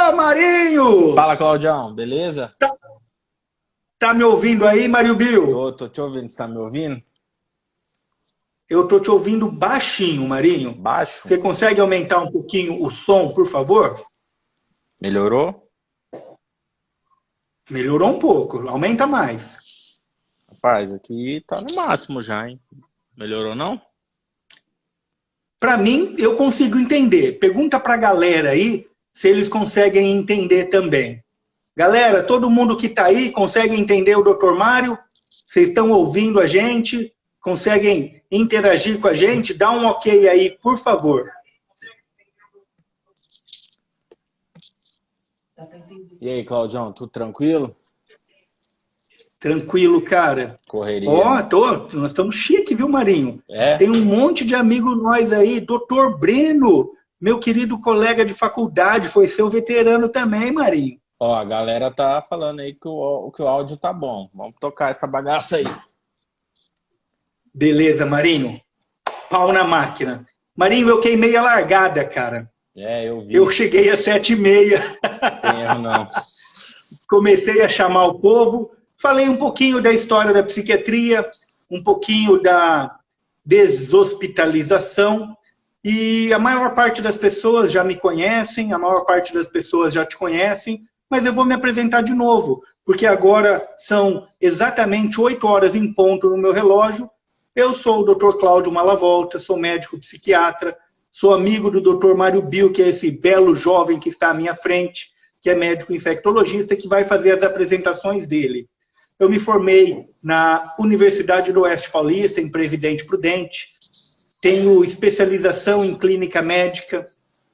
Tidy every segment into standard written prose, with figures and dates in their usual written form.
Opa, Marinho! Fala, Claudião, beleza? Tá me ouvindo aí, Mário Bill? Tô te ouvindo, você tá me ouvindo? Eu tô te ouvindo baixinho, Marinho. Baixo? Você consegue aumentar um pouquinho o som, por favor? Melhorou? Melhorou um pouco, aumenta mais. Rapaz, aqui tá no máximo já, hein? Melhorou não? Para mim, eu consigo entender. Pergunta pra galera aí se eles conseguem entender também. Galera, todo mundo que tá aí consegue entender o Dr. Mário? Vocês estão ouvindo a gente? Conseguem interagir com a gente? Dá um ok aí, por favor. E aí, Claudião, tudo tranquilo? Tranquilo, cara. Correria, Ó, né? nós estamos chique, viu, Marinho? É? Tem um monte de amigo nós aí. Doutor Breno, meu querido colega de faculdade, foi seu veterano também, Marinho. Ó, a galera tá falando aí que que o áudio tá bom. Vamos tocar essa bagaça aí. Beleza, Marinho. Pau na máquina. Marinho, eu queimei a largada, cara. É, eu vi. Eu cheguei às 7h30. Tem erro não. Comecei a chamar o povo. Falei um pouquinho da história da psiquiatria, um pouquinho da deshospitalização. E a maior parte das pessoas já me conhecem, a maior parte das pessoas já te conhecem, mas eu vou me apresentar de novo, porque agora são exatamente 8 horas em ponto no meu relógio. Eu sou o Dr. Cláudio Malavolta, sou médico psiquiatra, sou amigo do Dr. Mário Bill, que é esse belo jovem que está à minha frente, que é médico infectologista, que vai fazer as apresentações dele. Eu me formei na Universidade do Oeste Paulista, em Presidente Prudente, tenho especialização em clínica médica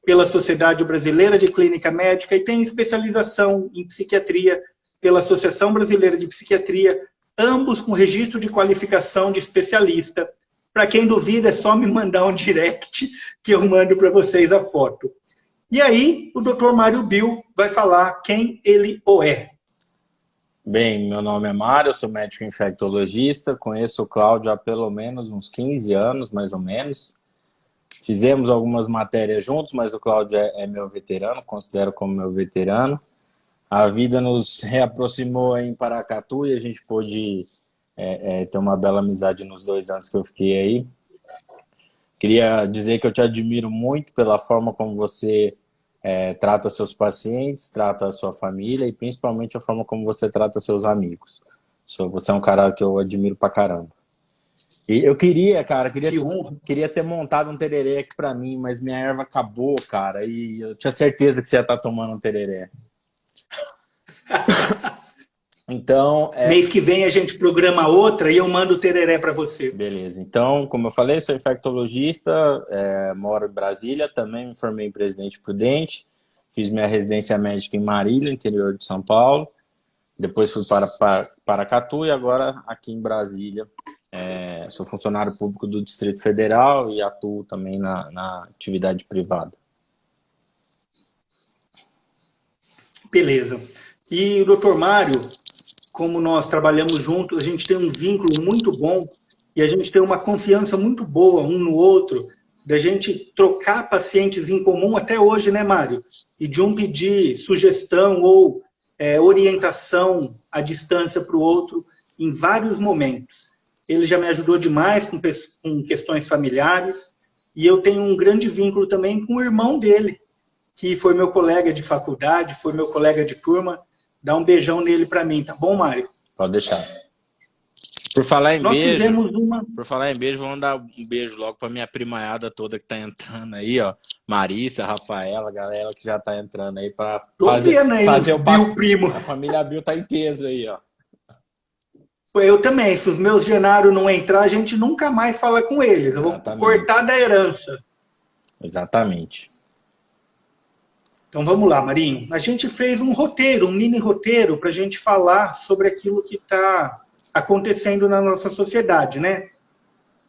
pela Sociedade Brasileira de Clínica Médica e tenho especialização em psiquiatria pela Associação Brasileira de Psiquiatria, ambos com registro de qualificação de especialista. Para quem duvida, é só me mandar um direct que eu mando para vocês a foto. E aí, o Dr. Mário Bill vai falar quem ele é. Bem, meu nome é Mário, eu sou médico infectologista, conheço o Cláudio há pelo menos uns 15 anos, mais ou menos. Fizemos algumas matérias juntos, mas o Cláudio é meu veterano, considero como meu veterano. A vida nos reaproximou em Paracatu e a gente pôde ter uma bela amizade nos 2 anos que eu fiquei aí. Queria dizer que eu te admiro muito pela forma como você trata seus pacientes, trata a sua família e principalmente a forma como você trata seus amigos. Você é um cara que eu admiro pra caramba. E eu queria ter montado um tereré aqui pra mim, mas minha erva acabou, cara, e eu tinha certeza que você ia estar tomando um tereré. Então, mês que vem a gente programa outra e eu mando o tereré para você. Beleza. Então, como eu falei, sou infectologista, moro em Brasília, também me formei em Presidente Prudente, fiz minha residência médica em Marília, interior de São Paulo, depois fui para Paracatu e agora aqui em Brasília. Sou funcionário público do Distrito Federal e atuo também na atividade privada. Beleza. E o Dr. Mário, como nós trabalhamos juntos, a gente tem um vínculo muito bom e a gente tem uma confiança muito boa um no outro, da gente trocar pacientes em comum até hoje, né, Mário? E de um pedir sugestão ou orientação à distância para o outro em vários momentos. Ele já me ajudou demais com questões familiares e eu tenho um grande vínculo também com o irmão dele, que foi meu colega de faculdade, foi meu colega de turma. Dá um beijão nele para mim, tá bom, Mário? Pode deixar. Por falar em beijo, vou mandar um beijo logo para minha primaiada toda que tá entrando aí, ó. Marissa, Rafaela, a galera que já tá entrando aí para fazer o Bill primo. A família Bill tá em peso aí, ó. Eu também, se os meus Genaro não entrar, a gente nunca mais fala com eles. Exatamente. Eu vou cortar da herança. Exatamente. Então vamos lá, Marinho. A gente fez um roteiro, um mini roteiro, para a gente falar sobre aquilo que está acontecendo na nossa sociedade, né?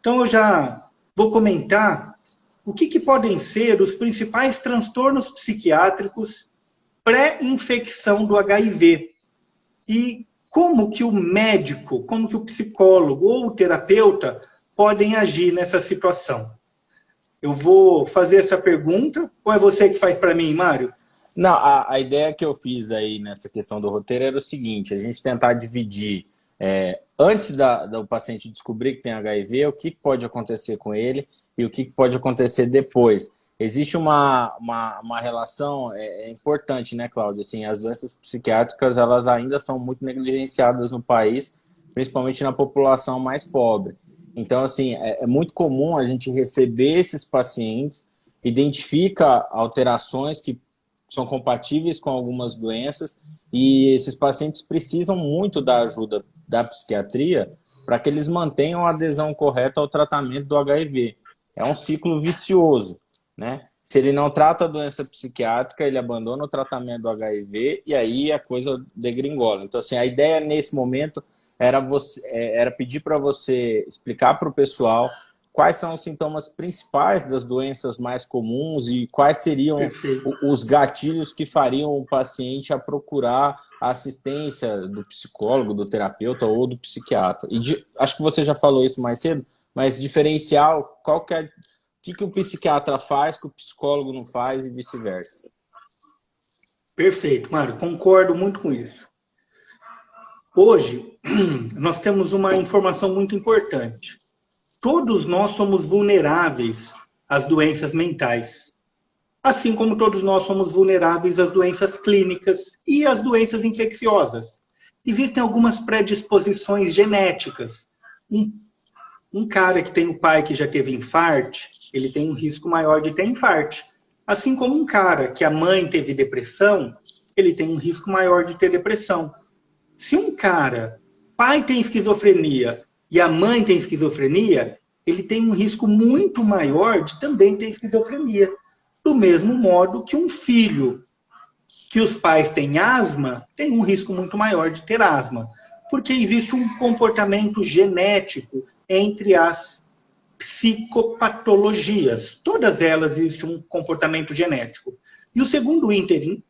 Então eu já vou comentar o que podem ser os principais transtornos psiquiátricos pré-infecção do HIV e como que o médico, como que o psicólogo ou o terapeuta podem agir nessa situação. Eu vou fazer essa pergunta, ou é você que faz para mim, Mário? Não, a ideia que eu fiz aí nessa questão do roteiro era o seguinte, a gente tentar dividir, antes do paciente descobrir que tem HIV, o que pode acontecer com ele e o que pode acontecer depois. Existe uma relação importante, né, Cláudia? Assim, as doenças psiquiátricas, elas ainda são muito negligenciadas no país, principalmente na população mais pobre. Então, assim, é muito comum a gente receber esses pacientes, identifica alterações que são compatíveis com algumas doenças e esses pacientes precisam muito da ajuda da psiquiatria para que eles mantenham a adesão correta ao tratamento do HIV. É um ciclo vicioso, né? Se ele não trata a doença psiquiátrica, ele abandona o tratamento do HIV e aí a coisa degringola. Então, assim, a ideia nesse momento era pedir para você explicar para o pessoal quais são os sintomas principais das doenças mais comuns e quais seriam os gatilhos que fariam o paciente a procurar a assistência do psicólogo, do terapeuta ou do psiquiatra. Acho que você já falou isso mais cedo, mas diferencial, o que o psiquiatra faz que o psicólogo não faz e vice-versa. Perfeito, Mário, concordo muito com isso. Hoje, nós temos uma informação muito importante. Todos nós somos vulneráveis às doenças mentais. Assim como todos nós somos vulneráveis às doenças clínicas e às doenças infecciosas. Existem algumas predisposições genéticas. Um cara que tem um pai que já teve infarte, ele tem um risco maior de ter infarte. Assim como um cara que a mãe teve depressão, ele tem um risco maior de ter depressão. Se um cara, pai tem esquizofrenia e a mãe tem esquizofrenia, ele tem um risco muito maior de também ter esquizofrenia. Do mesmo modo que um filho que os pais têm asma, tem um risco muito maior de ter asma. Porque existe um comportamento genético entre as psicopatologias. Todas elas existem um comportamento genético. E o segundo item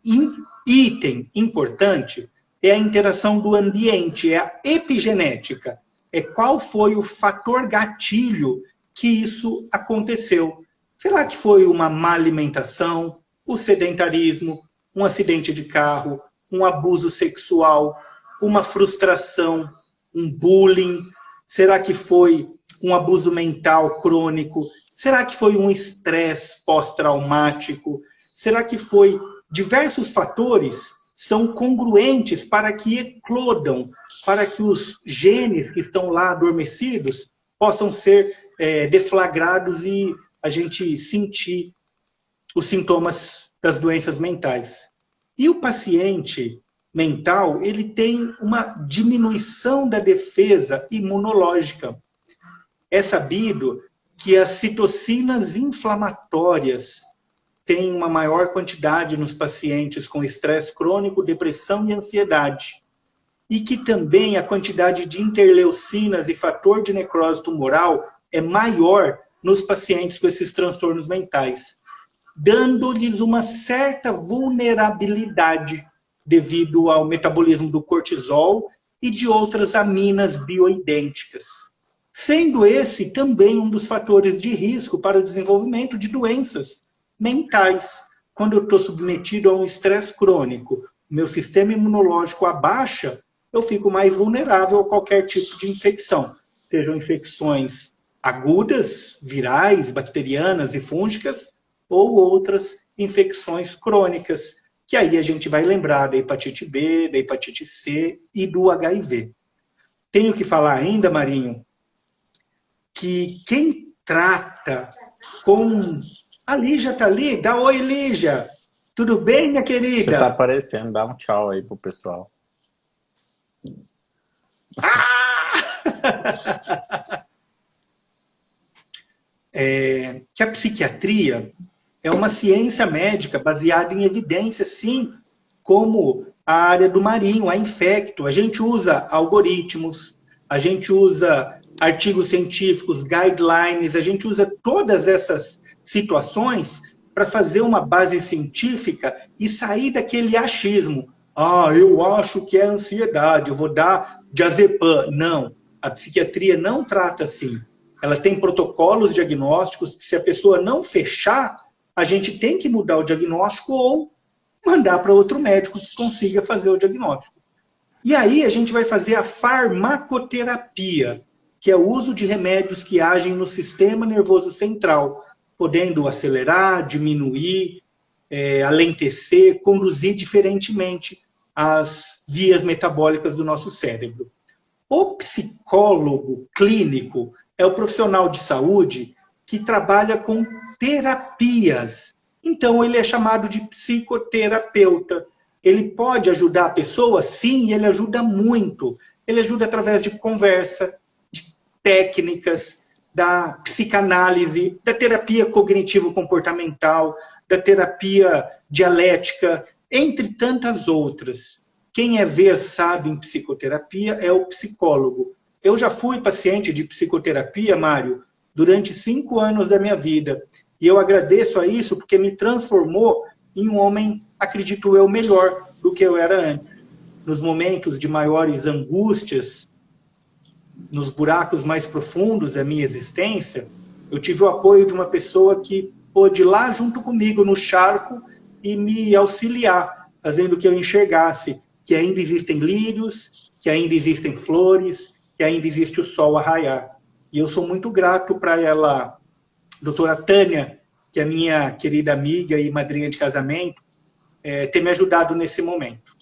importante é a interação do ambiente, é a epigenética. É qual foi o fator gatilho que isso aconteceu. Será que foi uma má alimentação, o sedentarismo, um acidente de carro, um abuso sexual, uma frustração, um bullying? Será que foi um abuso mental crônico? Será que foi um estresse pós-traumático? Será que foi diversos fatores são congruentes para que eclodam, para que os genes que estão lá adormecidos possam ser deflagrados e a gente sentir os sintomas das doenças mentais. E o paciente mental, ele tem uma diminuição da defesa imunológica. É sabido que as citocinas inflamatórias têm uma maior quantidade nos pacientes com estresse crônico, depressão e ansiedade. E que também a quantidade de interleucinas e fator de necrose tumoral é maior nos pacientes com esses transtornos mentais, dando-lhes uma certa vulnerabilidade devido ao metabolismo do cortisol e de outras aminas bioidênticas. Sendo esse também um dos fatores de risco para o desenvolvimento de doenças mentais. Quando eu estou submetido a um estresse crônico, meu sistema imunológico abaixa, eu fico mais vulnerável a qualquer tipo de infecção. Sejam infecções agudas, virais, bacterianas e fúngicas, ou outras infecções crônicas, que aí a gente vai lembrar da hepatite B, da hepatite C e do HIV. Tenho que falar ainda, Marinho, que quem trata com... A Lígia está ali? Dá oi, Lígia. Tudo bem, minha querida? Você está aparecendo, dá um tchau aí pro pessoal. Que a psiquiatria é uma ciência médica baseada em evidências, sim, como a área do Marinho, a Infecto. A gente usa algoritmos, a gente usa artigos científicos, guidelines, a gente usa todas essas situações para fazer uma base científica e sair daquele achismo. Ah, eu acho que é ansiedade, eu vou dar diazepam. Não, a psiquiatria não trata assim. Ela tem protocolos diagnósticos que, se a pessoa não fechar, a gente tem que mudar o diagnóstico ou mandar para outro médico que consiga fazer o diagnóstico. E aí a gente vai fazer a farmacoterapia, que é o uso de remédios que agem no sistema nervoso central, podendo acelerar, diminuir, alentecer, conduzir diferentemente as vias metabólicas do nosso cérebro. O psicólogo clínico é o profissional de saúde que trabalha com terapias. Então, ele é chamado de psicoterapeuta. Ele pode ajudar a pessoa? Sim, ele ajuda muito. Ele ajuda através de conversa, de técnicas, da psicanálise, da terapia cognitivo-comportamental, da terapia dialética, entre tantas outras. Quem é versado em psicoterapia é o psicólogo. Eu já fui paciente de psicoterapia, Mário, durante 5 anos da minha vida. E eu agradeço a isso porque me transformou em um homem, acredito eu, melhor do que eu era antes. Nos momentos de maiores angústias, nos buracos mais profundos da minha existência, eu tive o apoio de uma pessoa que pôde ir lá junto comigo no charco e me auxiliar, fazendo que eu enxergasse que ainda existem lírios, que ainda existem flores, que ainda existe o sol a raiar. E eu sou muito grato para ela, doutora Tânia, que é minha querida amiga e madrinha de casamento, ter me ajudado nesse momento.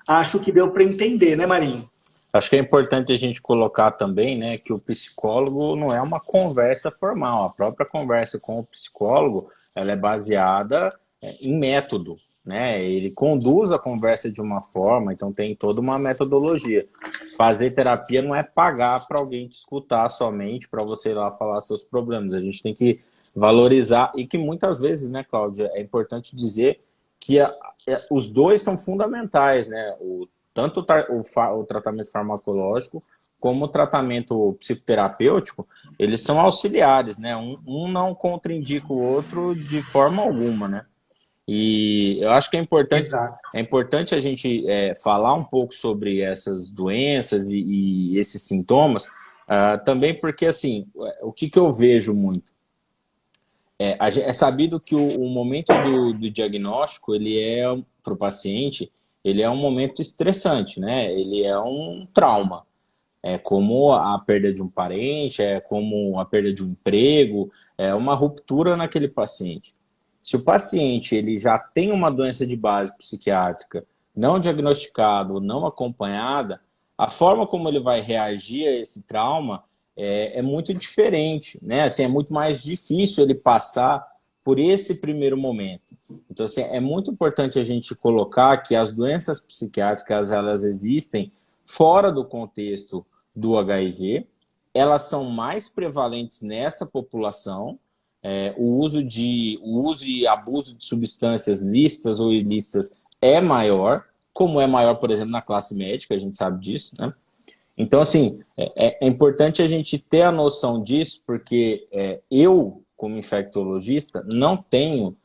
Acho que deu para entender, né, Marinho? Acho que é importante a gente colocar também, né, que o psicólogo não é uma conversa formal. A própria conversa com o psicólogo, ela é baseada em método, né? Ele conduz a conversa de uma forma, então tem toda uma metodologia. Fazer terapia não é pagar para alguém te escutar somente, para você ir lá falar seus problemas. A gente tem que valorizar, e que muitas vezes, né, Cláudia, é importante dizer que os dois são fundamentais, né? Tanto o tratamento farmacológico como o tratamento psicoterapêutico, eles são auxiliares, né? Um não contraindica o outro de forma alguma, né? E eu acho que é importante a gente falar um pouco sobre essas doenças e esses sintomas, também porque, assim, o que eu vejo muito? É sabido que o momento do diagnóstico, ele para o paciente, ele é um momento estressante, né? Ele é um trauma. É como a perda de um parente, é como a perda de um emprego, é uma ruptura naquele paciente. Se o paciente ele já tem uma doença de base psiquiátrica não diagnosticada ou não acompanhada, a forma como ele vai reagir a esse trauma é muito diferente, né? Assim, é muito mais difícil ele passar por esse primeiro momento. Então, assim, é muito importante a gente colocar que as doenças psiquiátricas, elas existem fora do contexto do HIV, elas são mais prevalentes nessa população, o uso e abuso de substâncias lícitas ou ilícitas é maior, como é maior, por exemplo, na classe médica, a gente sabe disso, né? Então, assim, é importante a gente ter a noção disso, porque eu, como infectologista, não tenho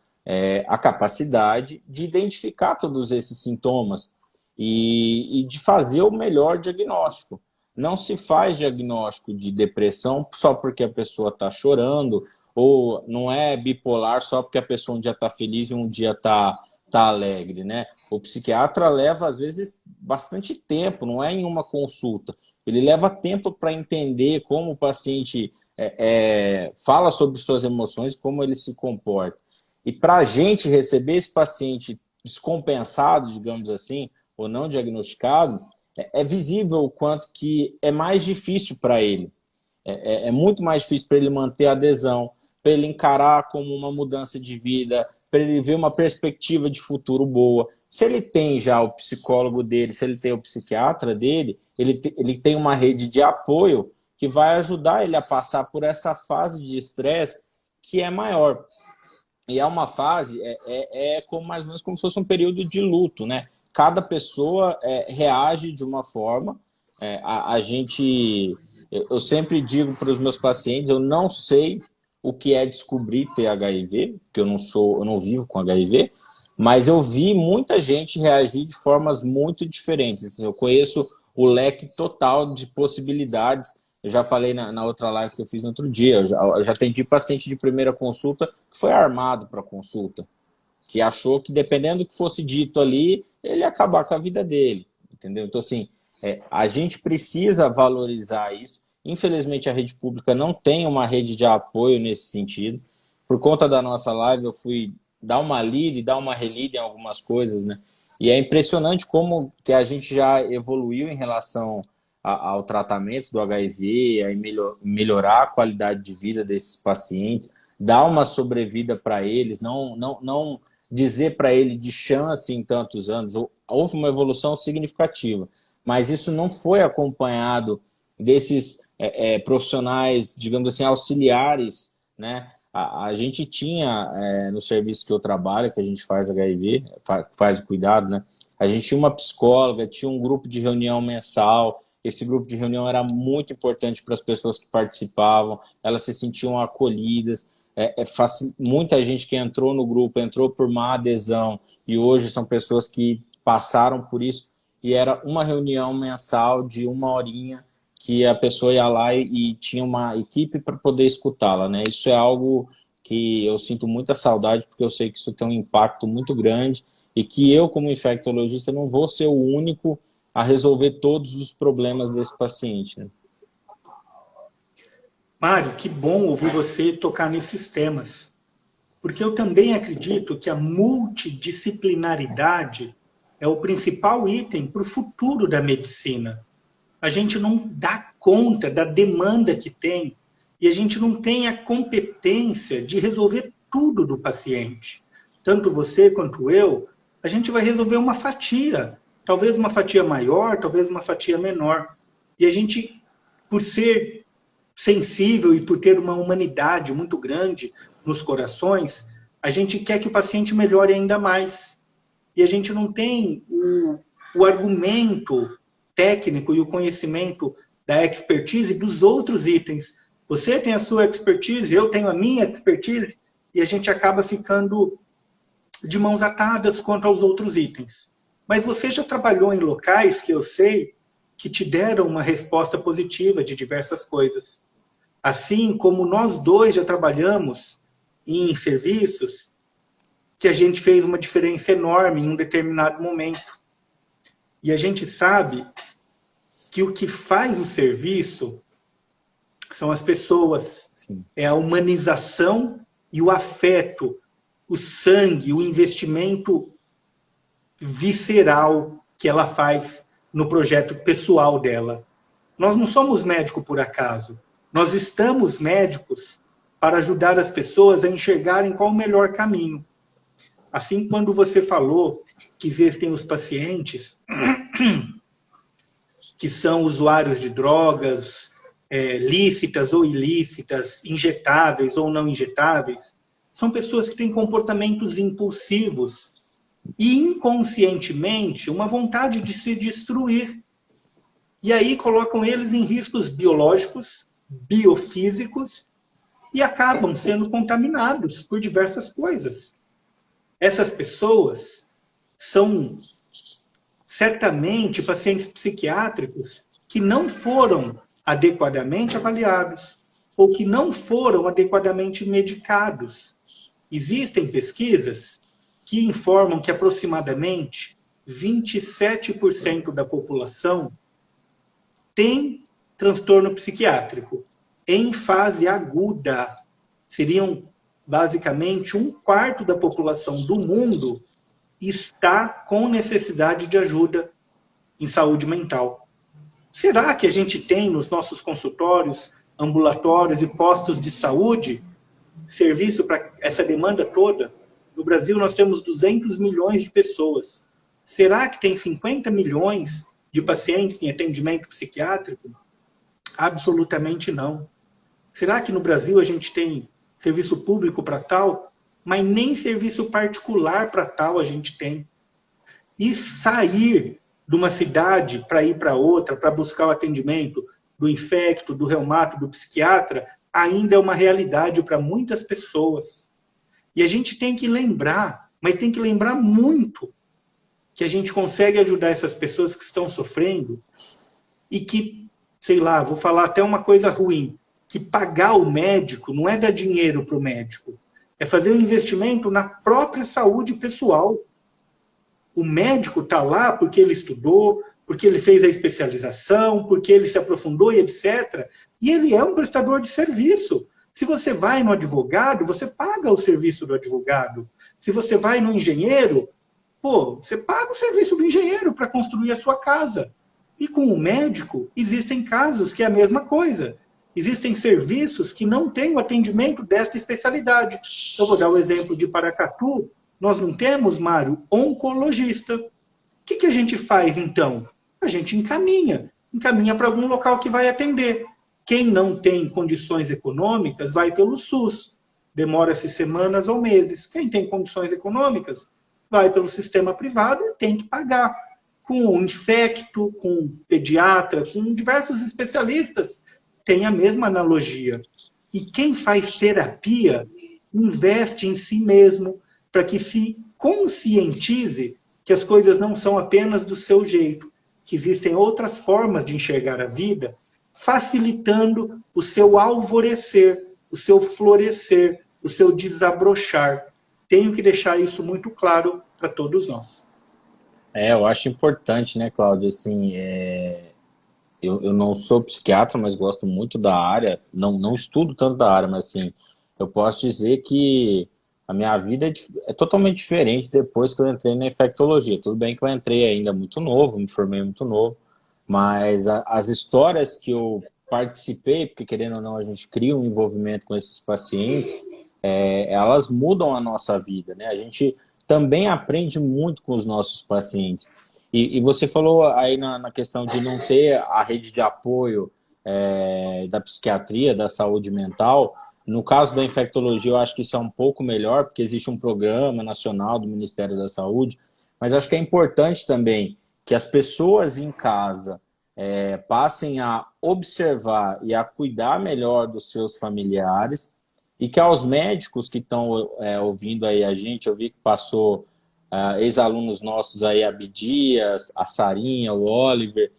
a capacidade de identificar todos esses sintomas e de fazer o melhor diagnóstico. Não se faz diagnóstico de depressão só porque a pessoa está chorando, ou não é bipolar só porque a pessoa um dia está feliz e um dia está alegre, né? O psiquiatra leva, às vezes, bastante tempo, não é em uma consulta. Ele leva tempo para entender como o paciente fala sobre suas emoções, como ele se comporta. E para a gente receber esse paciente descompensado, digamos assim, ou não diagnosticado, é visível o quanto que é mais difícil para ele. É muito mais difícil para ele manter a adesão, para ele encarar como uma mudança de vida, para ele ver uma perspectiva de futuro boa. Se ele tem já o psicólogo dele, se ele tem o psiquiatra dele, ele tem uma rede de apoio que vai ajudar ele a passar por essa fase de estresse que é maior. E é uma fase, como, mais ou menos como se fosse um período de luto, né? Cada pessoa reage de uma forma. Eu sempre digo para os meus pacientes, eu não sei o que é descobrir ter HIV, porque eu não vivo com HIV, mas eu vi muita gente reagir de formas muito diferentes. Eu conheço o leque total de possibilidades. Eu já falei na outra live que eu fiz no outro dia, eu já atendi paciente de primeira consulta que foi armado para consulta. que achou que dependendo do que fosse dito ali, ele ia acabar com a vida dele, entendeu? Então, assim, a gente precisa valorizar isso. Infelizmente, a rede pública não tem uma rede de apoio nesse sentido. Por conta da nossa live, eu fui dar uma lida e dar uma relida em algumas coisas, né? E é impressionante como que a gente já evoluiu em relação ao tratamento do HIV, a melhorar a qualidade de vida desses pacientes, dar uma sobrevida para eles, não dizer para ele de chance em tantos anos. Houve uma evolução significativa, mas isso não foi acompanhado desses profissionais, digamos assim, auxiliares, né? A gente tinha, no serviço que eu trabalho, que a gente faz HIV, faz o cuidado, né? A gente tinha uma psicóloga, tinha um grupo de reunião mensal. Esse grupo de reunião era muito importante para as pessoas que participavam, elas se sentiam acolhidas. Muita gente que entrou no grupo, entrou por má adesão, e hoje são pessoas que passaram por isso, e era uma reunião mensal de 1 horinha, que a pessoa ia lá e tinha uma equipe para poder escutá-la, né? Isso é algo que eu sinto muita saudade, porque eu sei que isso tem um impacto muito grande e que eu, como infectologista, não vou ser o único a resolver todos os problemas desse paciente, né? Mário, que bom ouvir você tocar nesses temas, porque eu também acredito que a multidisciplinaridade é o principal item para o futuro da medicina. A gente não dá conta da demanda que tem e a gente não tem a competência de resolver tudo do paciente. Tanto você quanto eu, a gente vai resolver uma fatia, talvez uma fatia maior, talvez uma fatia menor. E a gente, por ser sensível e por ter uma humanidade muito grande nos corações, a gente quer que o paciente melhore ainda mais. E a gente não tem o argumento técnico e o conhecimento da expertise dos outros itens. Você tem a sua expertise, eu tenho a minha expertise, e a gente acaba ficando de mãos atadas quanto aos outros itens. Mas você já trabalhou em locais que eu sei que te deram uma resposta positiva de diversas coisas. Assim como nós dois já trabalhamos em serviços que a gente fez uma diferença enorme em um determinado momento. E a gente sabe que o que faz o serviço são as pessoas. Sim. É a humanização e o afeto, o sangue, o investimento visceral que ela faz no projeto pessoal dela. Nós não somos médicos por acaso. Nós estamos médicos para ajudar as pessoas a enxergarem qual o melhor caminho. Assim, quando você falou que existem os pacientes que são usuários de drogas, lícitas ou ilícitas, injetáveis ou não injetáveis, são pessoas que têm comportamentos impulsivos e, inconscientemente, uma vontade de se destruir. E aí colocam eles em riscos biológicos, biofísicos, e acabam sendo contaminados por diversas coisas. Essas pessoas são certamente pacientes psiquiátricos que não foram adequadamente avaliados ou que não foram adequadamente medicados. Existem pesquisas que informam que aproximadamente 27% da população tem transtorno psiquiátrico em fase aguda. Seriam basicamente 1/4 da população do mundo está com necessidade de ajuda em saúde mental. Será que a gente tem nos nossos consultórios, ambulatórios e postos de saúde serviço para essa demanda toda? No Brasil nós temos 200 milhões de pessoas. Será que tem 50 milhões de pacientes em atendimento psiquiátrico? Absolutamente não. Será que no Brasil a gente tem serviço público para tal? Mas nem serviço particular para tal a gente tem. E sair de uma cidade para ir para outra, para buscar o atendimento do infecto, do reumato, do psiquiatra, ainda é uma realidade para muitas pessoas. E a gente tem que lembrar, mas tem que lembrar muito, que a gente consegue ajudar essas pessoas que estão sofrendo e que, sei lá, vou falar até uma coisa ruim, que pagar o médico não é dar dinheiro para o médico, É fazer um investimento na própria saúde pessoal. O médico está lá porque ele estudou, porque ele fez a especialização, porque ele se aprofundou e etc. E ele é um prestador de serviço. Se você vai no advogado, você paga o serviço do advogado. Se você vai no engenheiro, pô, você paga o serviço do engenheiro para construir a sua casa. E com o médico, existem casos que é a mesma coisa. Existem serviços que não têm o atendimento desta especialidade. Eu vou dar o exemplo de Paracatu. Nós não temos, Mário, oncologista. O que a gente faz, então? A gente encaminha para algum local que vai atender. Quem não tem condições econômicas vai pelo SUS. Demora-se semanas ou meses. Quem tem condições econômicas vai pelo sistema privado e tem que pagar. Com o infecto, com o pediatra, com diversos especialistas, tem a mesma analogia. E quem faz terapia investe em si mesmo para que se conscientize que as coisas não são apenas do seu jeito, que existem outras formas de enxergar a vida, facilitando o seu alvorecer, o seu florescer, o seu desabrochar. Tenho que deixar isso muito claro para todos nós. Eu acho importante, né, Cláudio, assim, eu não sou psiquiatra, mas gosto muito da área, não estudo tanto da área, mas assim, eu posso dizer que a minha vida é totalmente diferente depois que eu entrei na infectologia. Tudo bem que eu entrei ainda muito novo, me formei muito novo, mas as histórias que eu participei, porque querendo ou não a gente cria um envolvimento com esses pacientes, elas mudam a nossa vida, né? A gente também aprende muito com os nossos pacientes. E você falou aí na questão de não ter a rede de apoio da psiquiatria, da saúde mental. No caso da infectologia, eu acho que isso é um pouco melhor, porque existe um programa nacional do Ministério da Saúde, mas acho que é importante também que as pessoas em casa passem a observar e a cuidar melhor dos seus familiares, e que aos médicos que estão ouvindo aí a gente, eu vi que passou ex-alunos nossos aí, a Bidias, a Sarinha, o Oliver,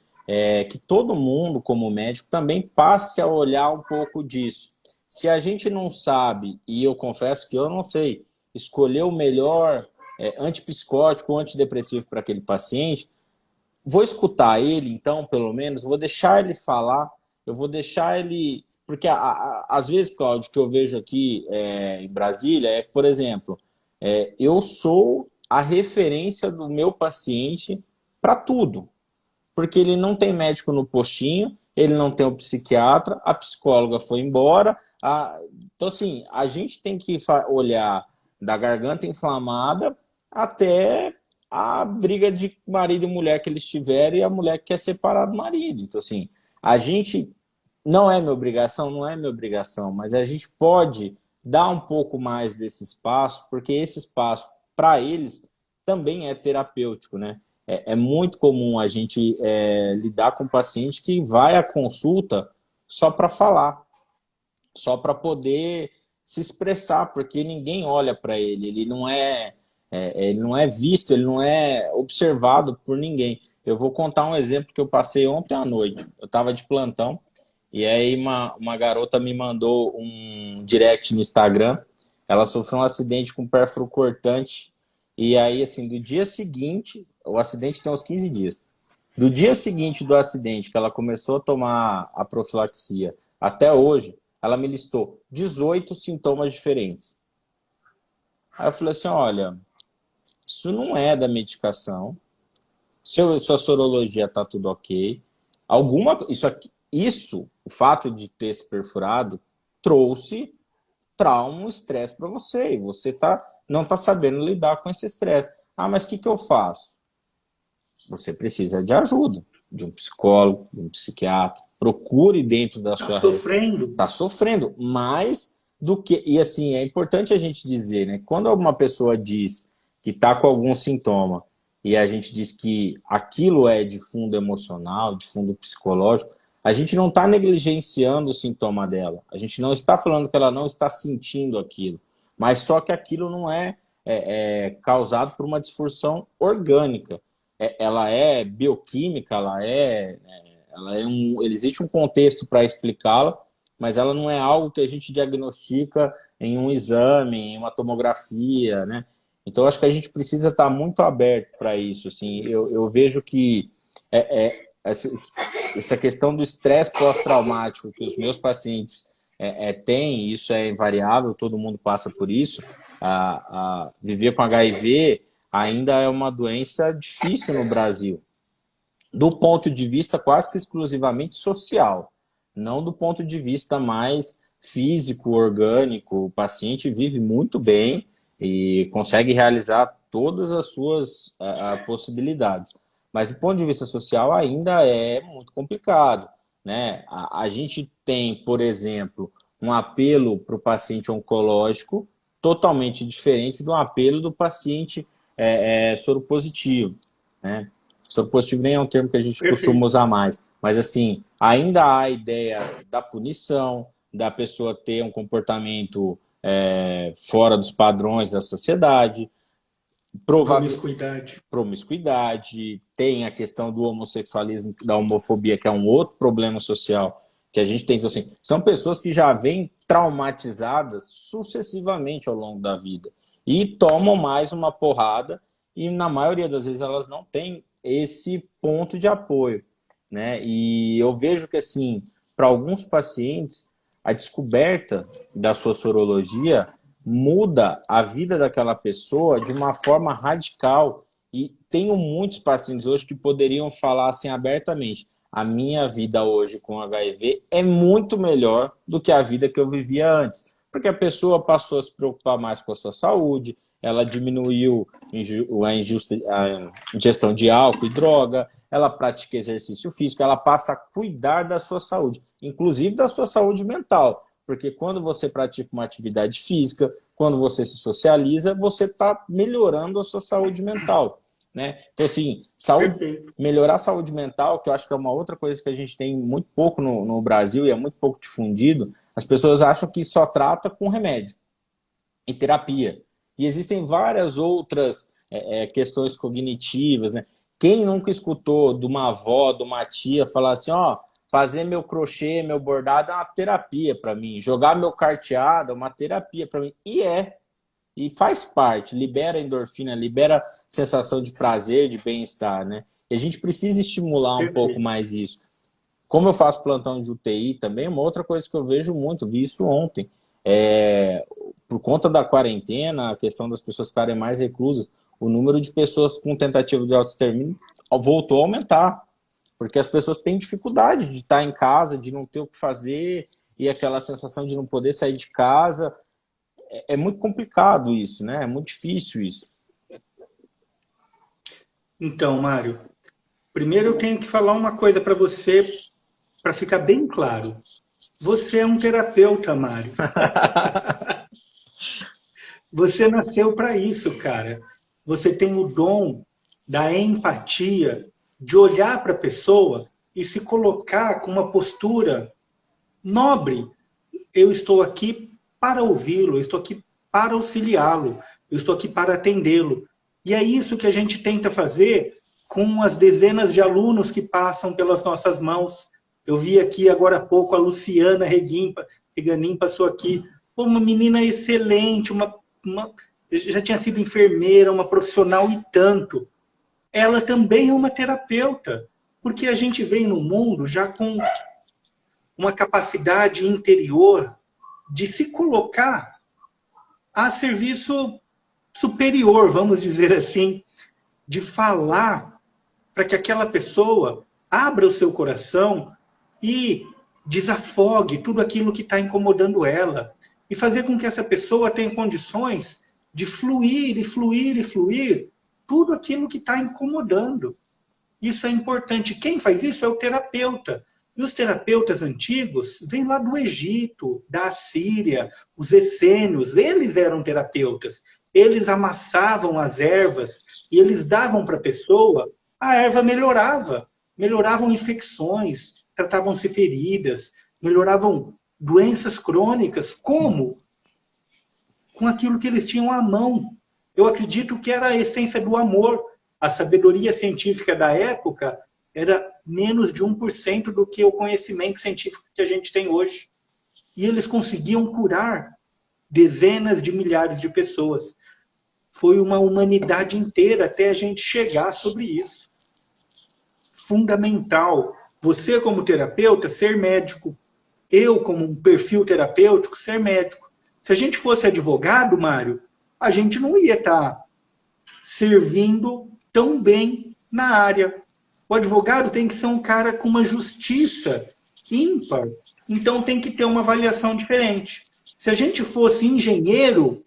que todo mundo, como médico, também passe a olhar um pouco disso. Se a gente não sabe, e eu confesso que eu não sei, escolher o melhor antipsicótico ou antidepressivo para aquele paciente, vou escutar ele, então, pelo menos, vou deixar ele falar, eu vou deixar ele... Porque, às vezes, Cláudio, que eu vejo aqui em Brasília por exemplo, eu sou a referência do meu paciente para tudo. Porque ele não tem médico no postinho, ele não tem o psiquiatra, a psicóloga foi embora. Então, assim, a gente tem que olhar da garganta inflamada até a briga de marido e mulher que eles tiverem e a mulher que quer separar do marido. Então, assim, a gente... Não é minha obrigação, não é minha obrigação, mas a gente pode dar um pouco mais desse espaço, porque esse espaço, para eles, também é terapêutico, né? É muito comum a gente lidar com um paciente que vai à consulta só para falar, só para poder se expressar, porque ninguém olha para ele, ele não é visto, ele não é observado por ninguém. Eu vou contar um exemplo que eu passei ontem à noite. Eu estava de plantão, e aí uma garota me mandou um direct no Instagram. Ela sofreu um acidente com pérfuro cortante. E aí, assim, do dia seguinte, o acidente tem uns 15 dias. Do dia seguinte do acidente, que ela começou a tomar a profilaxia, até hoje, ela me listou 18 sintomas diferentes. Aí eu falei assim, olha, isso não é da medicação. Sua sorologia está tudo ok. Isso, o fato de ter se perfurado, trouxe trauma, estresse para você. E você não está sabendo lidar com esse estresse. Mas o que eu faço? Você precisa de ajuda, de um psicólogo, de um psiquiatra. Procure dentro da sua... Está sofrendo. Mais do que... E assim, é importante a gente dizer, né? Quando alguma pessoa diz que está com algum sintoma e a gente diz que aquilo é de fundo emocional, de fundo psicológico, a gente não está negligenciando o sintoma dela. A gente não está falando que ela não está sentindo aquilo. Mas só que aquilo não é causado por uma disfunção orgânica. Ela é bioquímica, existe um contexto para explicá-la, mas ela não é algo que a gente diagnostica em um exame, em uma tomografia, né? Então, acho que a gente precisa estar muito aberto para isso. Assim, eu vejo que essa questão do estresse pós-traumático que os meus pacientes têm, isso é invariável, todo mundo passa por isso. Viver com HIV ainda é uma doença difícil no Brasil, do ponto de vista quase que exclusivamente social, não do ponto de vista mais físico, orgânico. O paciente vive muito bem e consegue realizar todas as suas possibilidades. Mas do ponto de vista social ainda é muito complicado, né? A gente tem, por exemplo, um apelo para o paciente oncológico totalmente diferente do apelo do paciente soropositivo, né? Soropositivo nem é um termo que a gente costuma usar mais, mas assim, ainda há a ideia da punição, da pessoa ter um comportamento fora dos padrões da sociedade, promiscuidade, tem a questão do homossexualismo, da homofobia, que é um outro problema social que a gente tem. Então, assim, são pessoas que já vêm traumatizadas sucessivamente ao longo da vida e tomam mais uma porrada e, na maioria das vezes, elas não têm esse ponto de apoio, né? E eu vejo que, assim, para alguns pacientes, a descoberta da sua sorologia muda a vida daquela pessoa de uma forma radical. E tenho muitos pacientes hoje que poderiam falar assim abertamente: a minha vida hoje com HIV é muito melhor do que a vida que eu vivia antes. Porque a pessoa passou a se preocupar mais com a sua saúde, ela diminuiu a ingestão de álcool e droga, ela pratica exercício físico, ela passa a cuidar da sua saúde, inclusive da sua saúde mental. Porque quando você pratica uma atividade física, quando você se socializa, você está melhorando a sua saúde mental, né? Então, assim, melhorar a saúde mental, que eu acho que é uma outra coisa que a gente tem muito pouco no Brasil e é muito pouco difundido. As pessoas acham que só trata com remédio e terapia. E existem várias outras questões cognitivas, né? Quem nunca escutou de uma avó, de uma tia falar assim, ó, fazer meu crochê, meu bordado é uma terapia para mim. Jogar meu carteado é uma terapia para mim. E faz parte, libera endorfina, libera sensação de prazer, de bem-estar, né? E a gente precisa estimular um pouco mais isso. Como eu faço plantão de UTI também, uma outra coisa que eu vejo muito, vi isso ontem, por conta da quarentena, a questão das pessoas ficarem mais reclusas, o número de pessoas com tentativa de autoextermínio voltou a aumentar. Porque as pessoas têm dificuldade de estar em casa, de não ter o que fazer, e aquela sensação de não poder sair de casa. É muito complicado isso, né? É muito difícil isso. Então, Mário, primeiro eu tenho que falar uma coisa para você, para ficar bem claro. Você é um terapeuta, Mário. Você nasceu para isso, cara. Você tem o dom da empatia, de olhar para a pessoa e se colocar com uma postura nobre. Eu estou aqui para ouvi-lo, eu estou aqui para auxiliá-lo, eu estou aqui para atendê-lo. E é isso que a gente tenta fazer com as dezenas de alunos que passam pelas nossas mãos. Eu vi aqui agora há pouco a Luciana Reganin passou aqui. Pô, uma menina excelente, já tinha sido enfermeira, uma profissional e tanto. Ela também é uma terapeuta, porque a gente vem no mundo já com uma capacidade interior de se colocar a serviço superior, vamos dizer assim, de falar para que aquela pessoa abra o seu coração e desafogue tudo aquilo que está incomodando ela e fazer com que essa pessoa tenha condições de fluir e fluir e fluir tudo aquilo que está incomodando. Isso é importante. Quem faz isso é o terapeuta. E os terapeutas antigos vêm lá do Egito, da Assíria, os essênios, eles eram terapeutas. Eles amassavam as ervas e eles davam para a pessoa, a erva melhorava. Melhoravam infecções, tratavam-se feridas, melhoravam doenças crônicas. Como? Com aquilo que eles tinham à mão. Eu acredito que era a essência do amor. A sabedoria científica da época era menos de 1% do que o conhecimento científico que a gente tem hoje. E eles conseguiam curar dezenas de milhares de pessoas. Foi uma humanidade inteira até a gente chegar sobre isso. Fundamental. Você, como terapeuta, ser médico. Eu, como um perfil terapêutico, ser médico. Se a gente fosse advogado, Mário, a gente não ia estar servindo tão bem na área. O advogado tem que ser um cara com uma justiça ímpar. Então tem que ter uma avaliação diferente. Se a gente fosse engenheiro,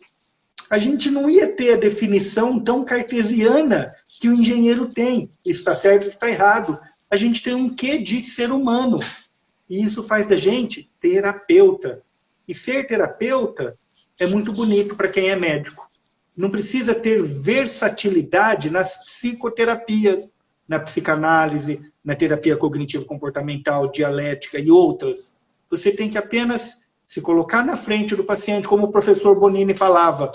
a gente não ia ter a definição tão cartesiana que o engenheiro tem. Isso está certo, isso está errado. A gente tem um quê de ser humano. E isso faz da gente terapeuta. E ser terapeuta é muito bonito para quem é médico. Não precisa ter versatilidade nas psicoterapias, na psicanálise, na terapia cognitivo-comportamental, dialética e outras. Você tem que apenas se colocar na frente do paciente, como o professor Bonini falava.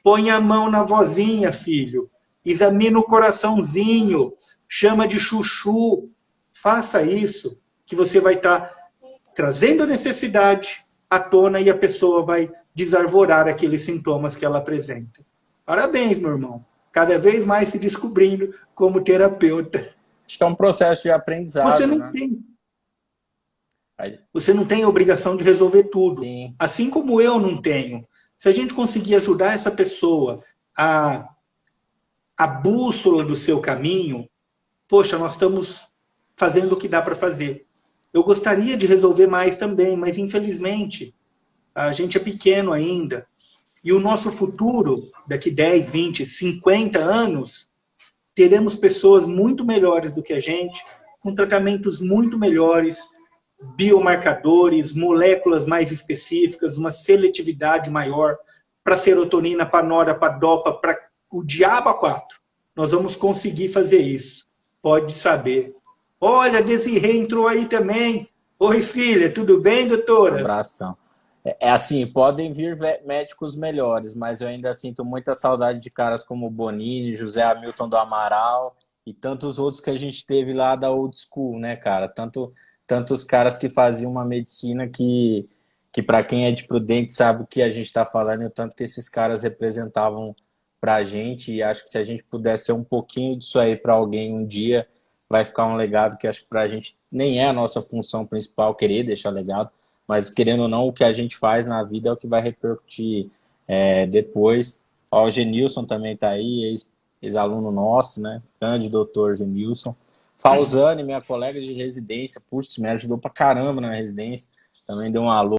Põe a mão na vozinha, filho. Examina o coraçãozinho. Chama de chuchu. Faça isso, que você vai estar trazendo a necessidade à tona e a pessoa vai desarvorar aqueles sintomas que ela apresenta. Parabéns, meu irmão. Cada vez mais se descobrindo como terapeuta. Acho que é um processo de aprendizado, Você não né? Você não tem a obrigação de resolver tudo. Sim. Assim como eu não tenho. Se a gente conseguir ajudar essa pessoa a bússola do seu caminho, poxa, nós estamos fazendo o que dá para fazer. Eu gostaria de resolver mais também, mas infelizmente a gente é pequeno ainda. E o nosso futuro, daqui 10, 20, 50 anos, teremos pessoas muito melhores do que a gente, com tratamentos muito melhores, biomarcadores, moléculas mais específicas, uma seletividade maior para serotonina, para nora, para dopa, para o diabo a 4. Nós vamos conseguir fazer isso. Pode saber. Olha, Desirê entrou aí também. Oi, filha, tudo bem, doutora? Um abração. É assim, podem vir médicos melhores, mas eu ainda sinto muita saudade de caras como o Bonini, José Hamilton do Amaral e tantos outros que a gente teve lá da old school, né, cara? Tantos caras que faziam uma medicina que para quem é de Prudente sabe o que a gente está falando, e o tanto que esses caras representavam para a gente, e acho que se a gente pudesse ter um pouquinho disso aí para alguém um dia, vai ficar um legado que acho que para a gente nem é a nossa função principal querer deixar legado, mas querendo ou não, o que a gente faz na vida é o que vai repercutir depois. Ó, o Genilson também está aí, ex-aluno nosso, né? Grande doutor Genilson. Falzane, minha colega de residência, putz, me ajudou pra caramba na residência, também deu um alô